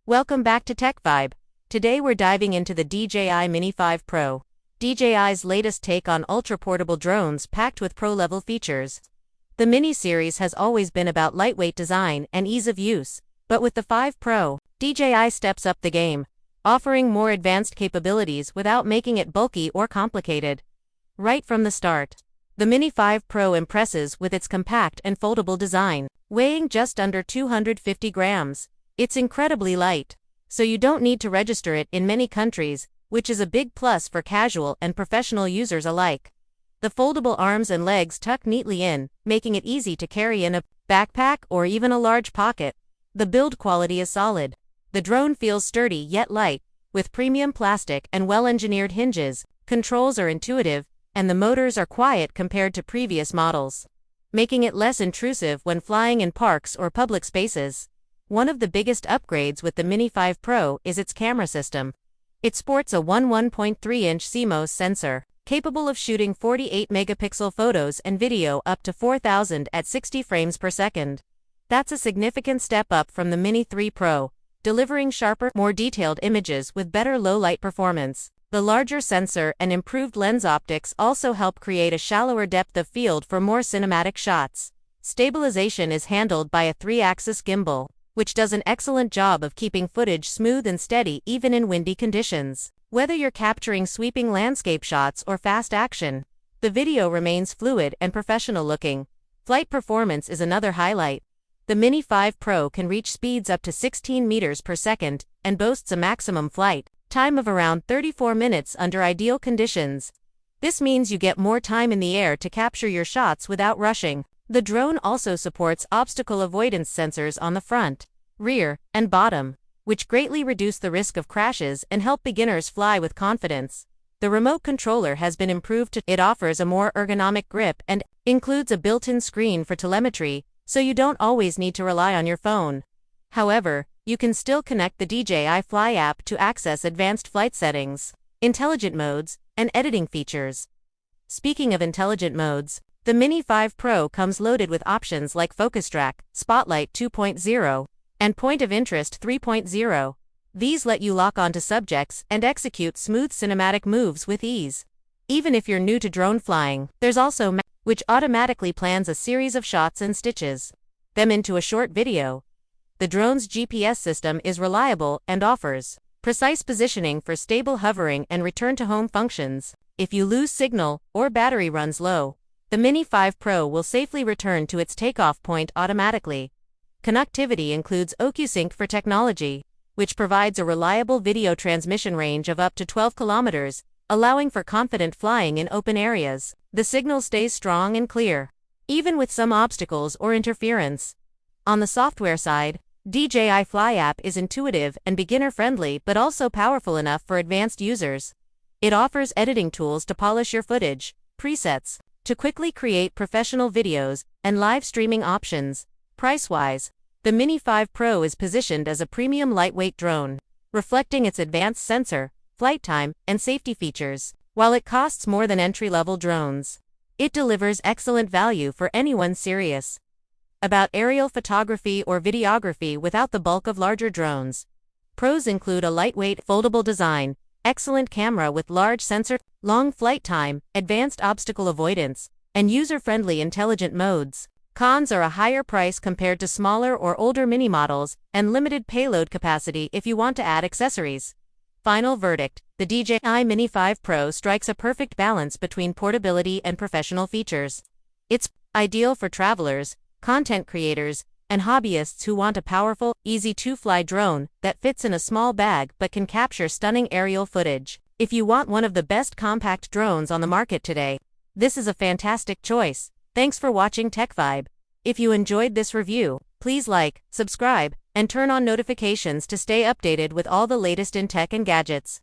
Welcome back to Tech Vibe. Today we're diving into the DJI Mini 5 Pro, DJI's latest take on ultra-portable drones packed with pro-level features. The Mini series has always been about lightweight design and ease of use, but with the 5 Pro, DJI steps up the game, offering more advanced capabilities without making it bulky or complicated. Right from the start, the Mini 5 Pro impresses with its compact and foldable design, weighing just under 250 grams. It's incredibly light, so you don't need to register it in many countries, which is a big plus for casual and professional users alike. The foldable arms and legs tuck neatly in, making it easy to carry in a backpack or even a large pocket. The build quality is solid. The drone feels sturdy yet light, with premium plastic and well-engineered hinges. Controls are intuitive, and the motors are quiet compared to previous models, making it less intrusive when flying in parks or public spaces. One of the biggest upgrades with the Mini 5 Pro is its camera system. It sports a 1.3-inch CMOS sensor, capable of shooting 48-megapixel photos and video up to 4,000 at 60 frames per second. That's a significant step up from the Mini 3 Pro, delivering sharper, more detailed images with better low-light performance. The larger sensor and improved lens optics also help create a shallower depth of field for more cinematic shots. Stabilization is handled by a 3-axis gimbal, which does an excellent job of keeping footage smooth and steady even in windy conditions. Whether you're capturing sweeping landscape shots or fast action, the video remains fluid and professional looking. Flight performance is another highlight. The Mini 5 Pro can reach speeds up to 16 meters per second and boasts a maximum flight time of around 34 minutes under ideal conditions. This means you get more time in the air to capture your shots without rushing. The drone also supports obstacle avoidance sensors on the front, rear, and bottom, which greatly reduce the risk of crashes and help beginners fly with confidence. The remote controller has been improved. It offers a more ergonomic grip and includes a built-in screen for telemetry, so you don't always need to rely on your phone. However, you can still connect the DJI Fly app to access advanced flight settings, intelligent modes, and editing features. Speaking of intelligent modes, the Mini 5 Pro comes loaded with options like Focus Track, Spotlight 2.0, and Point of Interest 3.0. These let you lock onto subjects and execute smooth cinematic moves with ease. Even if you're new to drone flying, there's also which automatically plans a series of shots and stitches them into a short video. The drone's GPS system is reliable and offers precise positioning for stable hovering and return-to-home functions. If you lose signal or battery runs low, the Mini 5 Pro will safely return to its takeoff point automatically. Connectivity includes OcuSync for technology, which provides a reliable video transmission range of up to 12 kilometers, allowing for confident flying in open areas. The signal stays strong and clear, even with some obstacles or interference. On the software side, DJI Fly app is intuitive and beginner-friendly but also powerful enough for advanced users. It offers editing tools to polish your footage, presets to quickly create professional videos, and live streaming options. Price-wise, the Mini 5 Pro is positioned as a premium lightweight drone, reflecting its advanced sensor, flight time, and safety features. While it costs more than entry-level drones, it delivers excellent value for anyone serious about aerial photography or videography without the bulk of larger drones. Pros include a lightweight, foldable design, excellent camera with large sensor, long flight time, advanced obstacle avoidance, and user-friendly intelligent modes. Cons are a higher price compared to smaller or older Mini models, and limited payload capacity if you want to add accessories. Final verdict: the DJI Mini 5 Pro strikes a perfect balance between portability and professional features. It's ideal for travelers, content creators, and hobbyists who want a powerful, easy-to-fly drone that fits in a small bag but can capture stunning aerial footage. If you want one of the best compact drones on the market today, this is a fantastic choice. Thanks for watching Tech Vibe. If you enjoyed this review, please like, subscribe, and turn on notifications to stay updated with all the latest in tech and gadgets.